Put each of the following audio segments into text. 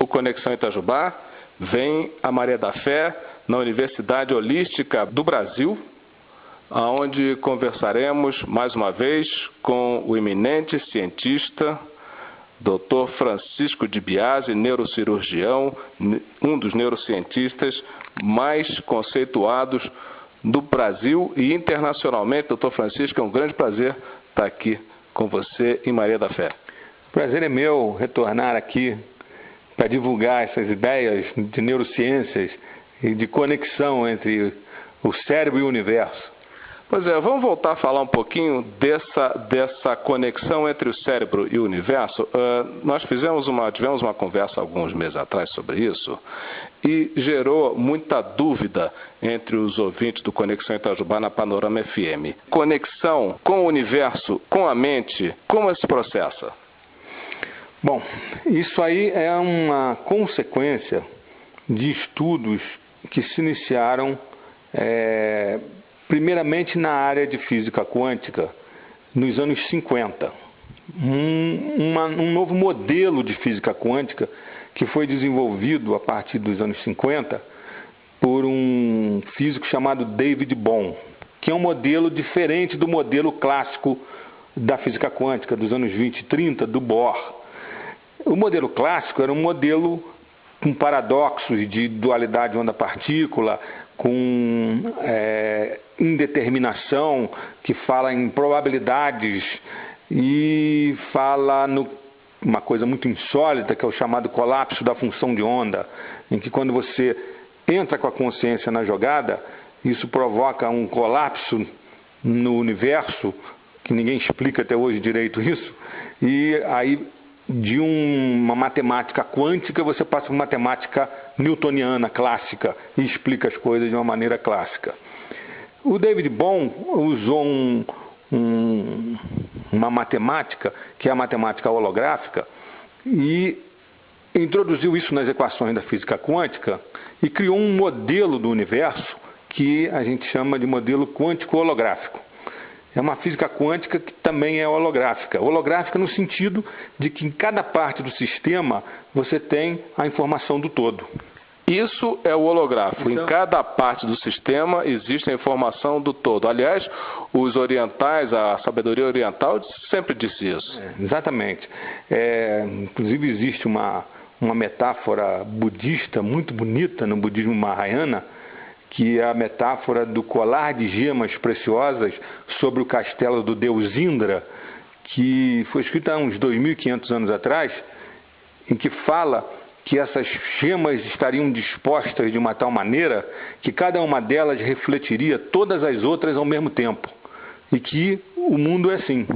Conexão Itajubá, vem a Maria da Fé, na Universidade Holística do Brasil, onde conversaremos mais uma vez com o eminente cientista, Dr. Francisco de Biasi, neurocirurgião, um dos neurocientistas mais conceituados do Brasil e internacionalmente. Dr. Francisco, é um grande prazer estar aqui com você em Maria da Fé. O prazer é meu retornar aqui para divulgar essas ideias de neurociências e de conexão entre o cérebro e o universo. Pois é, vamos voltar a falar um pouquinho dessa conexão entre o cérebro e o universo. Nós tivemos uma conversa alguns meses atrás sobre isso e gerou muita dúvida entre os ouvintes do Conexão Itajubá na Panorama FM. Conexão com o universo, com a mente, como se processa? Bom, isso aí é uma consequência de estudos que se iniciaram primeiramente na área de física quântica, nos anos 50. Um novo modelo de física quântica que foi desenvolvido a partir dos anos 50 por um físico chamado David Bohm, que é um modelo diferente do modelo clássico da física quântica dos anos 20 e 30, do Bohr. O modelo clássico era um modelo com paradoxos de dualidade onda-partícula, com indeterminação, que fala em probabilidades e fala uma coisa muito insólita, que é o chamado colapso da função de onda, em que quando você entra com a consciência na jogada, isso provoca um colapso no universo, que ninguém explica até hoje direito isso, e aí de uma matemática quântica você passa para uma matemática newtoniana, clássica, e explica as coisas de uma maneira clássica. O David Bohm usou uma matemática, que é a matemática holográfica, e introduziu isso nas equações da física quântica e criou um modelo do universo que a gente chama de modelo quântico-holográfico. É uma física quântica que também é holográfica. Holográfica no sentido de que em cada parte do sistema você tem a informação do todo. Isso é o holográfico. Então, em cada parte do sistema existe a informação do todo. Aliás, os orientais, a sabedoria oriental sempre disse isso. Exatamente. Inclusive existe uma metáfora budista muito bonita no budismo Mahayana, que é a metáfora do colar de gemas preciosas sobre o castelo do deus Indra, que foi escrita há uns 2.500 anos atrás, em que fala que essas gemas estariam dispostas de uma tal maneira que cada uma delas refletiria todas as outras ao mesmo tempo, e que o mundo é assim.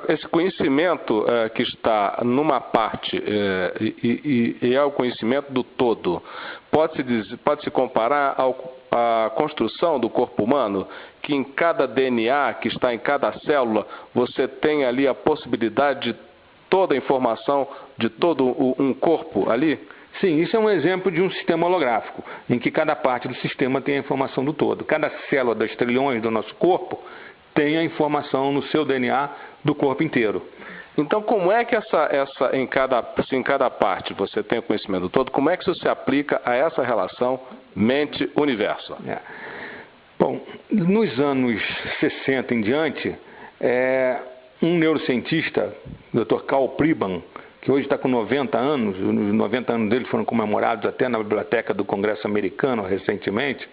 Esse conhecimento que está numa parte e é o conhecimento do todo, pode-se comparar à construção do corpo humano, que em cada DNA que está em cada célula, você tem ali a possibilidade de toda a informação de todo um corpo ali? Sim, isso é um exemplo de um sistema holográfico, em que cada parte do sistema tem a informação do todo. Cada célula das trilhões do nosso corpo tem a informação no seu DNA do corpo inteiro. Então, como é que se em cada parte você tem o conhecimento todo, como é que isso se aplica a essa relação mente-universo? Bom, nos anos 60 em diante, um neurocientista, o Dr. Karl Pribban, que hoje está com 90 anos, os 90 anos dele foram comemorados até na biblioteca do Congresso americano recentemente,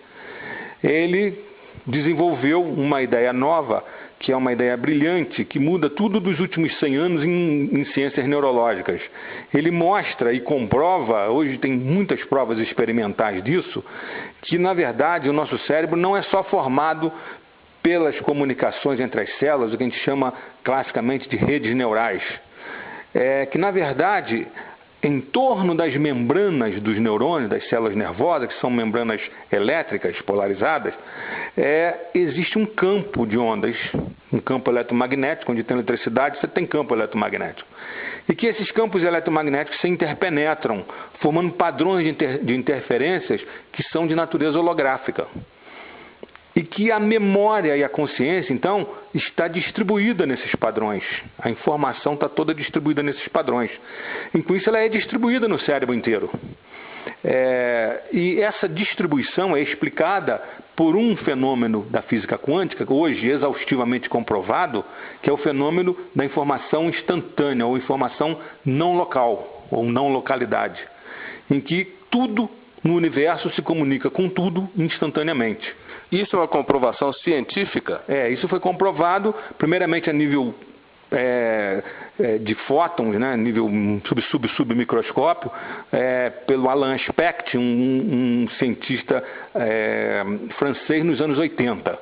ele desenvolveu uma ideia nova, que é uma ideia brilhante, que muda tudo dos últimos 100 anos em ciências neurológicas. Ele mostra e comprova, hoje tem muitas provas experimentais disso, que na verdade o nosso cérebro não é só formado pelas comunicações entre as células, o que a gente chama classicamente de redes neurais. Que na verdade, em torno das membranas dos neurônios, das células nervosas, que são membranas elétricas polarizadas, existe um campo de ondas, um campo eletromagnético. Onde tem eletricidade, você tem campo eletromagnético. E que esses campos eletromagnéticos se interpenetram, formando padrões de interferências que são de natureza holográfica. e que a memória e a consciência, então, está distribuída nesses padrões. A informação está toda distribuída nesses padrões. E com isso ela é distribuída no cérebro inteiro. E essa distribuição é explicada por um fenômeno da física quântica, hoje exaustivamente comprovado, que é o fenômeno da informação instantânea, ou informação não local, ou não localidade, em que tudo no universo se comunica com tudo instantaneamente. Isso é uma comprovação científica? Isso foi comprovado, primeiramente a nível de fótons, né, nível submicroscópio, pelo Alain Specht, um cientista francês nos anos 80.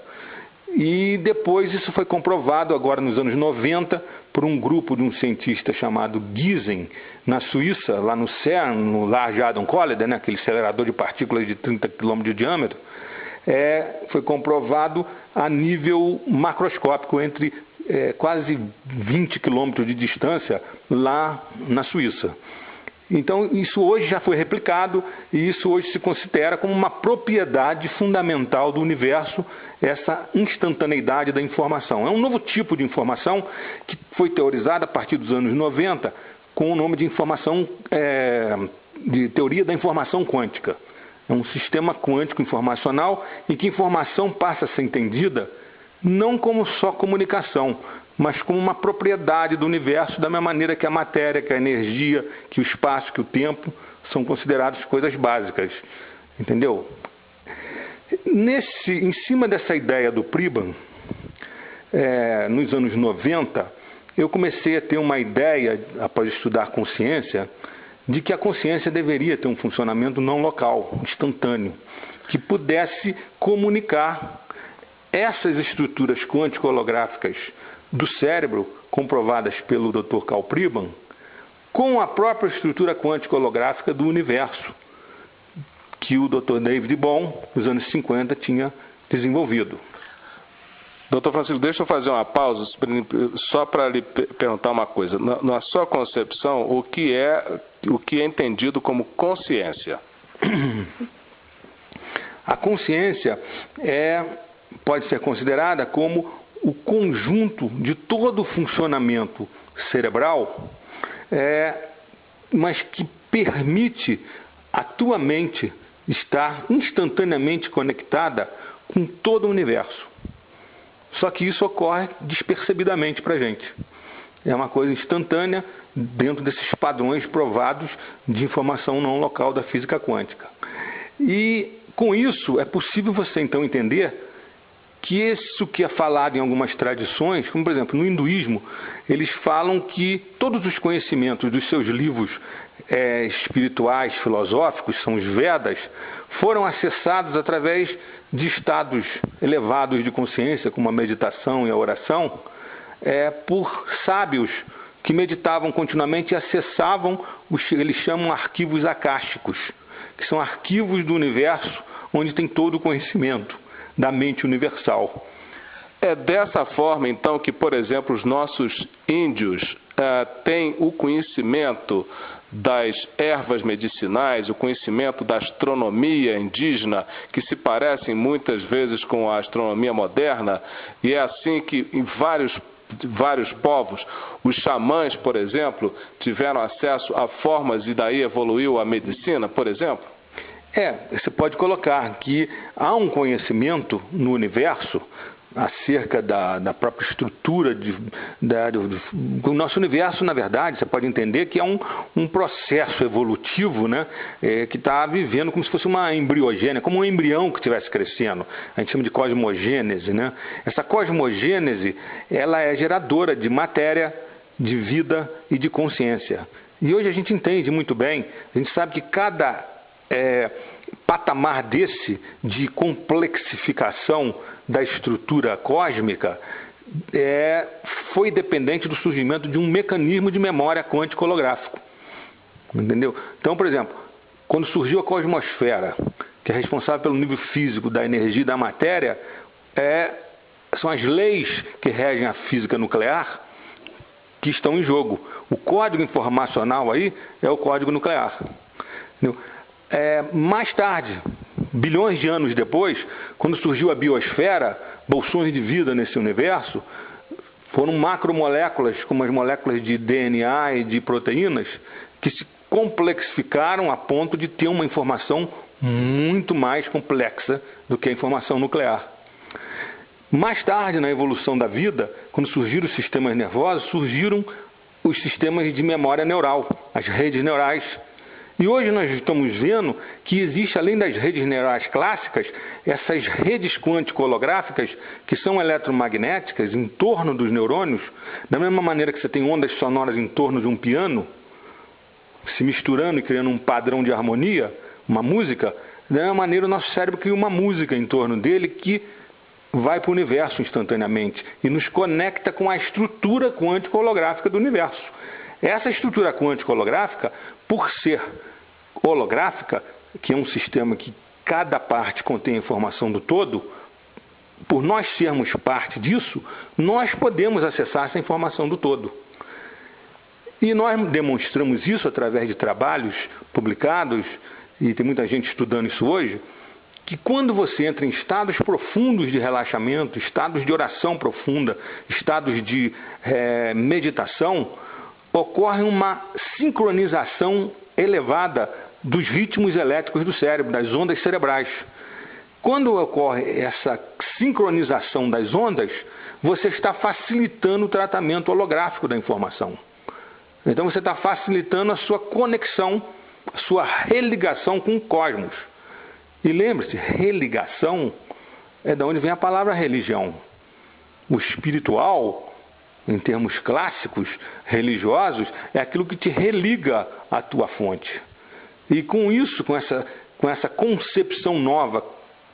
E depois isso foi comprovado agora nos anos 90 por um grupo de um cientista chamado Giesen, na Suíça, lá no CERN, no Large Hadron Collider, né, aquele acelerador de partículas de 30 km de diâmetro. Foi comprovado a nível macroscópico, entre quase 20 quilômetros de distância, lá na Suíça. Então, isso hoje já foi replicado e isso hoje se considera como uma propriedade fundamental do universo, essa instantaneidade da informação. É um novo tipo de informação que foi teorizada a partir dos anos 90 com o nome de de teoria da informação quântica. É um sistema quântico informacional em que a informação passa a ser entendida não como só comunicação, mas como uma propriedade do universo, da mesma maneira que a matéria, que a energia, que o espaço, que o tempo são considerados coisas básicas. Entendeu? Em cima dessa ideia do Pribram, nos anos 90, eu comecei a ter uma ideia, após estudar consciência, de que a consciência deveria ter um funcionamento não local, instantâneo, que pudesse comunicar essas estruturas quântico-holográficas do cérebro, comprovadas pelo Dr. Karl Pribram, com a própria estrutura quântico-holográfica do universo, que o Dr. David Bohm, nos anos 50, tinha desenvolvido. Doutor Francisco, deixa eu fazer uma pausa só para lhe perguntar uma coisa. Na sua concepção, o que é entendido como consciência? A consciência pode ser considerada como o conjunto de todo o funcionamento cerebral, mas que permite a tua mente estar instantaneamente conectada com todo o universo. Só que isso ocorre despercebidamente para a gente. É uma coisa instantânea dentro desses padrões provados de informação não local da física quântica. E com isso é possível você então entender que isso que é falado em algumas tradições, como por exemplo no hinduísmo, eles falam que todos os conhecimentos dos seus livros espirituais, filosóficos, são os Vedas, foram acessados através de estados elevados de consciência, como a meditação e a oração, por sábios que meditavam continuamente e acessavam eles chamam arquivos akáshicos, que são arquivos do universo onde tem todo o conhecimento da mente universal. É dessa forma, então, que, por exemplo, os nossos índios têm o conhecimento das ervas medicinais, o conhecimento da astronomia indígena, que se parecem muitas vezes com a astronomia moderna, e é assim que em vários povos, os xamãs, por exemplo, tiveram acesso a formas e daí evoluiu a medicina, por exemplo? Você pode colocar que há um conhecimento no universo acerca da própria estrutura do nosso universo. Na verdade, você pode entender que é um processo evolutivo, né, que está vivendo como se fosse uma embriogênese, como um embrião que estivesse crescendo. A gente chama de cosmogênese, né? Essa cosmogênese, ela é geradora de matéria, de vida e de consciência. E hoje a gente entende muito bem, a gente sabe que cada patamar desse de complexificação da estrutura cósmica foi dependente do surgimento de um mecanismo de memória quântico holográfico. Entendeu? Então, por exemplo, quando surgiu a cosmosfera, que é responsável pelo nível físico da energia e da matéria, são as leis que regem a física nuclear que estão em jogo. O código informacional aí é o código nuclear. Entendeu? Mais tarde, bilhões de anos depois, quando surgiu a biosfera, bolsões de vida nesse universo, foram macromoléculas, como as moléculas de DNA e de proteínas, que se complexificaram a ponto de ter uma informação muito mais complexa do que a informação nuclear. Mais tarde, na evolução da vida, quando surgiram os sistemas nervosos, surgiram os sistemas de memória neural, as redes neurais. E hoje nós estamos vendo que existe, além das redes neurais clássicas, essas redes quântico-holográficas que são eletromagnéticas em torno dos neurônios, da mesma maneira que você tem ondas sonoras em torno de um piano, se misturando e criando um padrão de harmonia, uma música, da mesma maneira o nosso cérebro cria uma música em torno dele que vai para o universo instantaneamente e nos conecta com a estrutura quântico-holográfica do universo. Essa estrutura quântico-holográfica, por ser holográfica, que é um sistema que cada parte contém a informação do todo, por nós sermos parte disso, nós podemos acessar essa informação do todo. E nós demonstramos isso através de trabalhos publicados, e tem muita gente estudando isso hoje, que quando você entra em estados profundos de relaxamento, estados de oração profunda, estados de meditação, ocorre uma sincronização elevada dos ritmos elétricos do cérebro, das ondas cerebrais. Quando ocorre essa sincronização das ondas, você está facilitando o tratamento holográfico da informação. Então você está facilitando a sua conexão, a sua religação com o cosmos. E lembre-se, religação é de onde vem a palavra religião. O espiritual, em termos clássicos, religiosos, é aquilo que te religa à tua fonte. E com isso, com essa concepção nova,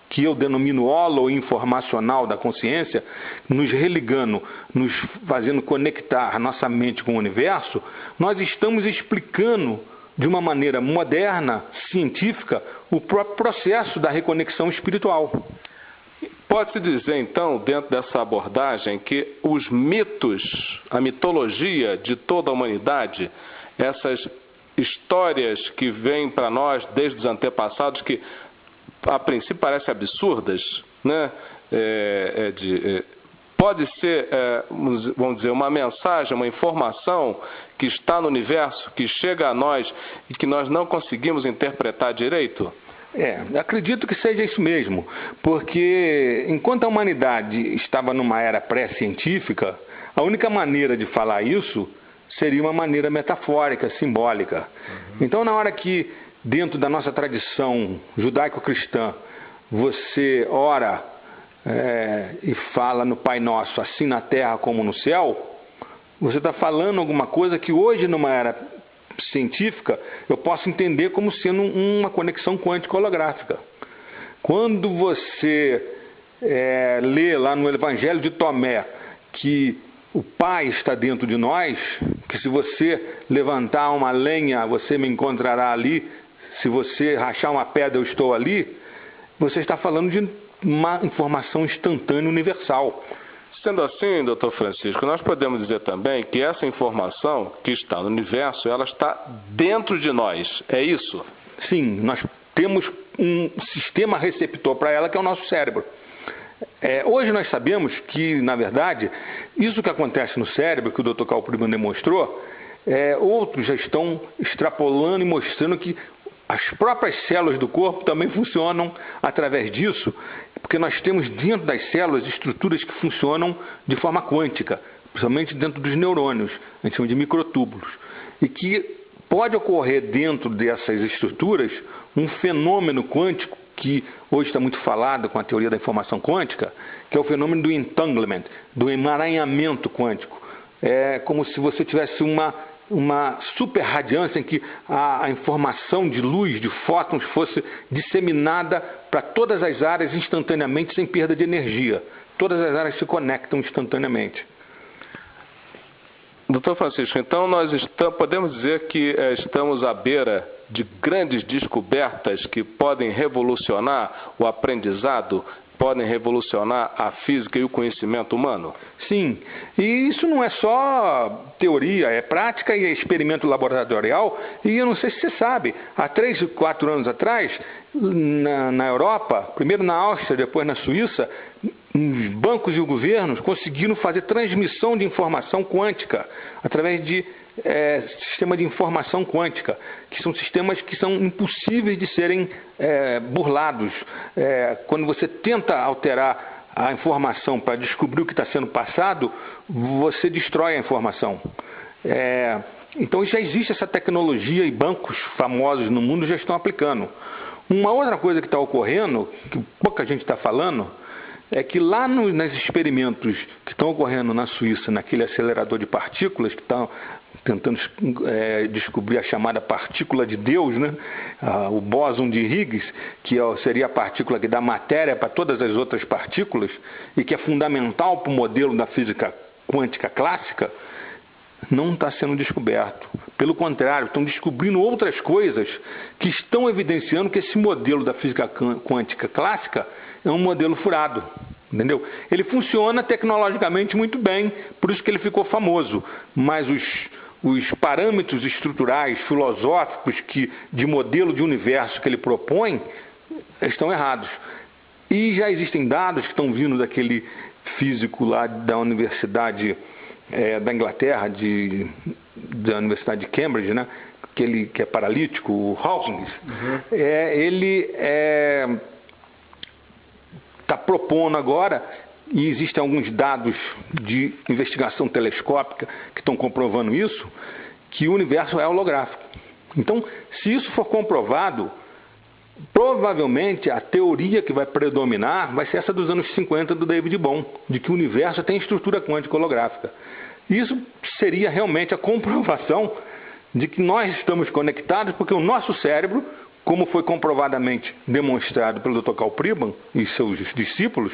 que eu denomino holo-informacional da consciência, nos religando, nos fazendo conectar a nossa mente com o universo, nós estamos explicando de uma maneira moderna, científica, o próprio processo da reconexão espiritual. Pode-se dizer, então, dentro dessa abordagem, que os mitos, a mitologia de toda a humanidade, essas histórias que vêm para nós desde os antepassados, que a princípio parecem absurdas, né? Pode ser, vamos dizer, uma mensagem, uma informação que está no universo, que chega a nós e que nós não conseguimos interpretar direito? Acredito que seja isso mesmo, porque enquanto a humanidade estava numa era pré-científica, a única maneira de falar isso seria uma maneira metafórica, simbólica. Então, na hora que, dentro da nossa tradição judaico-cristã, você ora e fala no Pai Nosso, assim na terra como no céu, você está falando alguma coisa que hoje, numa era científica, eu posso entender como sendo uma conexão quântico-holográfica. Quando você lê lá no Evangelho de Tomé que o Pai está dentro de nós, que se você levantar uma lenha, você me encontrará ali, se você rachar uma pedra, eu estou ali, você está falando de uma informação instantânea universal. Sendo assim, Dr. Francisco, nós podemos dizer também que essa informação que está no universo, ela está dentro de nós, é isso? Sim, nós temos um sistema receptor para ela, que é o nosso cérebro. Hoje nós sabemos que, na verdade, isso que acontece no cérebro, que o Dr. Karl Pribban demonstrou, outros já estão extrapolando e mostrando que as próprias células do corpo também funcionam através disso, porque nós temos dentro das células estruturas que funcionam de forma quântica, principalmente dentro dos neurônios, a gente chama de microtúbulos, e que pode ocorrer dentro dessas estruturas um fenômeno quântico que hoje está muito falado com a teoria da informação quântica, que é o fenômeno do entanglement, do emaranhamento quântico. É como se você tivesse uma super radiância em que a informação de luz, de fótons, fosse disseminada para todas as áreas instantaneamente, sem perda de energia. Todas as áreas se conectam instantaneamente. Doutor Francisco, então nós podemos dizer que estamos à beira de grandes descobertas que podem revolucionar o aprendizado podem revolucionar a física e o conhecimento humano? Sim, e isso não é só teoria, é prática e é experimento laboratorial. E eu não sei se você sabe, há 3 ou 4 anos atrás, na Europa, primeiro na Áustria, depois na Suíça, os bancos e os governos conseguiram fazer transmissão de informação quântica através de sistema de informação quântica, que são sistemas que são impossíveis de serem burlados. Quando você tenta alterar a informação para descobrir o que está sendo passado, você destrói a informação. Então já existe essa tecnologia e bancos famosos no mundo já estão aplicando. Uma outra coisa que está ocorrendo, que pouca gente está falando, é que lá nos experimentos que estão ocorrendo na Suíça, naquele acelerador de partículas, que estão tentando descobrir a chamada partícula de Deus, né? O bóson de Higgs, que seria a partícula que dá matéria para todas as outras partículas e que é fundamental para o modelo da física quântica clássica, não está sendo descoberto. Pelo contrário, estão descobrindo outras coisas que estão evidenciando que esse modelo da física quântica clássica é um modelo furado. Entendeu? Ele funciona tecnologicamente muito bem, por isso que ele ficou famoso, mas os parâmetros estruturais, filosóficos, de modelo de universo que ele propõe, estão errados. E já existem dados que estão vindo daquele físico lá da Universidade da Inglaterra, da Universidade de Cambridge, né? Aquele que é paralítico, o Hawkins. Ele está propondo agora, e existem alguns dados de investigação telescópica que estão comprovando isso, que o universo é holográfico. Então, se isso for comprovado, provavelmente a teoria que vai predominar vai ser essa dos anos 50 do David Bohm, de que o universo tem estrutura quântica holográfica. Isso seria realmente a comprovação de que nós estamos conectados, porque o nosso cérebro, como foi comprovadamente demonstrado pelo Dr. Karl Pribban e seus discípulos,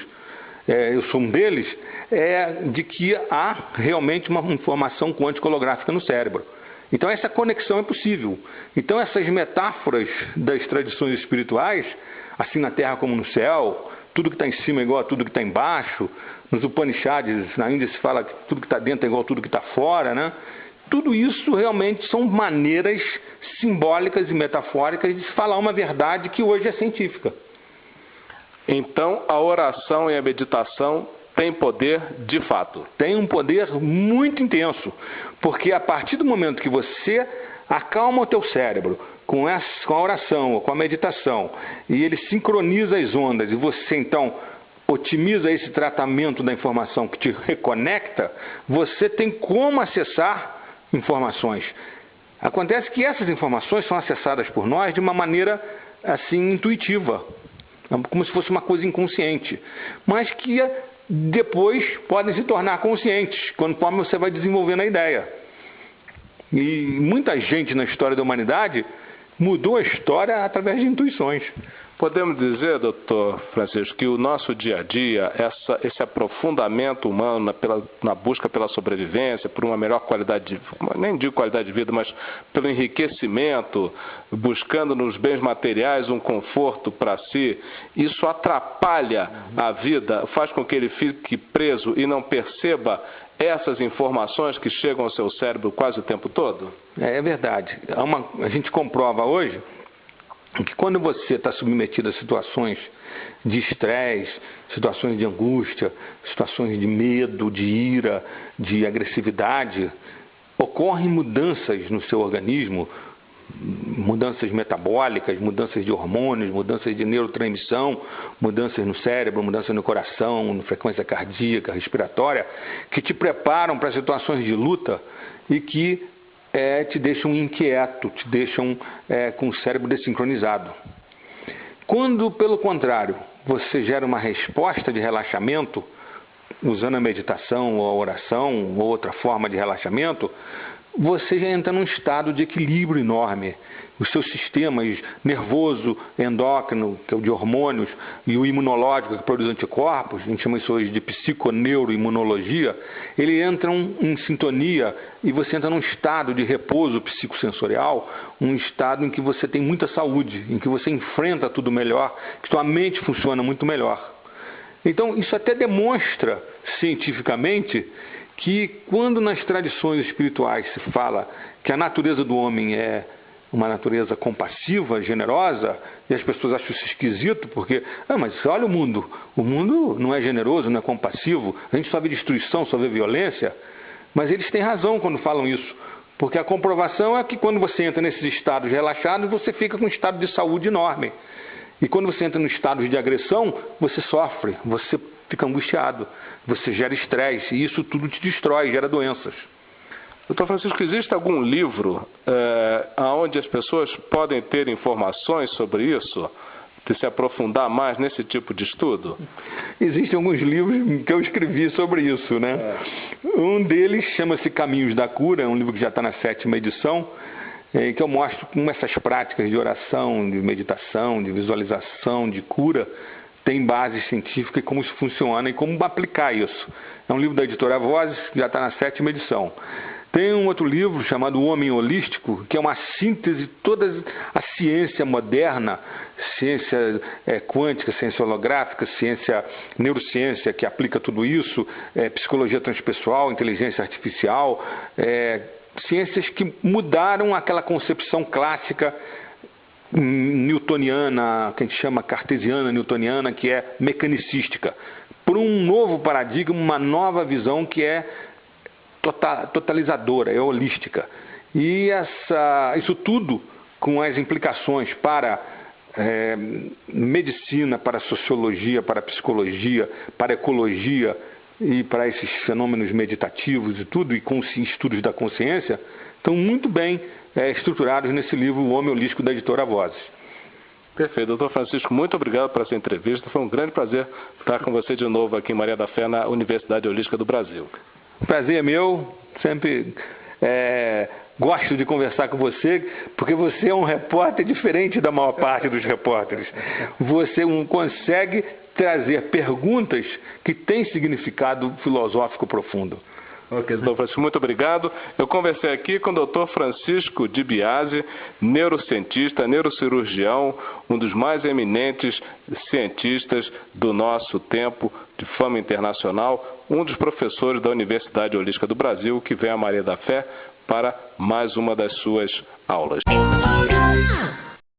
eu sou um deles, de que há realmente uma informação quântica holográfica no cérebro. Então essa conexão é possível. Então essas metáforas das tradições espirituais, assim na terra como no céu, tudo que está em cima é igual a tudo que está embaixo, nos Upanishads, na Índia se fala que tudo que está dentro é igual a tudo que está fora, né? Tudo isso realmente são maneiras simbólicas e metafóricas de se falar uma verdade que hoje é científica. Então, a oração e a meditação têm poder de fato? Tem um poder muito intenso, porque a partir do momento que você acalma o teu cérebro com a oração ou com a meditação, e ele sincroniza as ondas, e você então otimiza esse tratamento da informação que te reconecta, você tem como acessar informações. Acontece que essas informações são acessadas por nós de uma maneira assim intuitiva, como se fosse uma coisa inconsciente, mas que depois podem se tornar conscientes, conforme você vai desenvolvendo a ideia. E muita gente na história da humanidade mudou a história através de intuições. Podemos dizer, doutor Francisco, que o nosso dia a dia, esse aprofundamento humano na busca pela sobrevivência, por uma melhor qualidade de vida, nem digo qualidade de vida, mas pelo enriquecimento, buscando nos bens materiais um conforto para si, isso atrapalha a vida, faz com que ele fique preso e não perceba essas informações que chegam ao seu cérebro quase o tempo todo? É verdade. A gente comprova hoje que quando você está submetido a situações de estresse, situações de angústia, situações de medo, de ira, de agressividade, ocorrem mudanças no seu organismo, mudanças metabólicas, mudanças de hormônios, mudanças de neurotransmissão, mudanças no cérebro, mudanças no coração, na frequência cardíaca, respiratória, que te preparam para situações de luta e que te deixam inquieto, te deixam com o cérebro desincronizado. Quando, pelo contrário, você gera uma resposta de relaxamento, usando a meditação ou a oração ou outra forma de relaxamento, você já entra num estado de equilíbrio enorme. Os seus sistemas nervoso, endócrino, que é o de hormônios, e o imunológico, que produz anticorpos, a gente chama isso hoje de psiconeuroimunologia, eles entram em sintonia e você entra num estado de repouso psicossensorial, um estado em que você tem muita saúde, em que você enfrenta tudo melhor, que sua mente funciona muito melhor. Então, isso até demonstra cientificamente que quando nas tradições espirituais se fala que a natureza do homem é uma natureza compassiva, generosa, e as pessoas acham isso esquisito, porque, mas olha o mundo não é generoso, não é compassivo, a gente só vê destruição, só vê violência, mas eles têm razão quando falam isso, porque a comprovação é que quando você entra nesses estados relaxados, você fica com um estado de saúde enorme, e quando você entra nos estados de agressão, você sofre, você fica angustiado, você gera estresse, e isso tudo te destrói, gera doenças. Doutor Francisco, existe algum livro onde as pessoas podem ter informações sobre isso, de se aprofundar mais nesse tipo de estudo? Existem alguns livros que eu escrevi sobre isso, né? Um deles chama-se Caminhos da Cura, é um livro que já está na 7ª edição, que eu mostro como essas práticas de oração, de meditação, de visualização, de cura, tem base científica e como isso funciona e como aplicar isso. É um livro da editora Vozes, que já está na 7ª edição. Tem um outro livro chamado O Homem Holístico, que é uma síntese de toda a ciência moderna, ciência quântica, ciência holográfica, neurociência que aplica tudo isso, psicologia transpessoal, inteligência artificial, ciências que mudaram aquela concepção clássica newtoniana, que a gente chama cartesiana, newtoniana, que é mecanicística, por um novo paradigma, uma nova visão que é totalizadora, é holística. E isso tudo com as implicações para medicina, para sociologia, para psicologia, para ecologia e para esses fenômenos meditativos e tudo, e com os estudos da consciência, estão muito bem estruturados nesse livro O Homem Holístico, da editora Vozes. Perfeito. Doutor Francisco, muito obrigado por essa entrevista. Foi um grande prazer estar com você de novo aqui em Maria da Fé, na Universidade Holística do Brasil. O prazer é meu, sempre gosto de conversar com você, porque você é um repórter diferente da maior parte dos repórteres. Você consegue trazer perguntas que têm significado filosófico profundo. Ok, doutor Francisco, muito obrigado. Eu conversei aqui com o doutor Francisco Di Biase, neurocientista, neurocirurgião, um dos mais eminentes cientistas do nosso tempo, de fama internacional, um dos professores da Universidade Holística do Brasil, que vem a Maria da Fé para mais uma das suas aulas.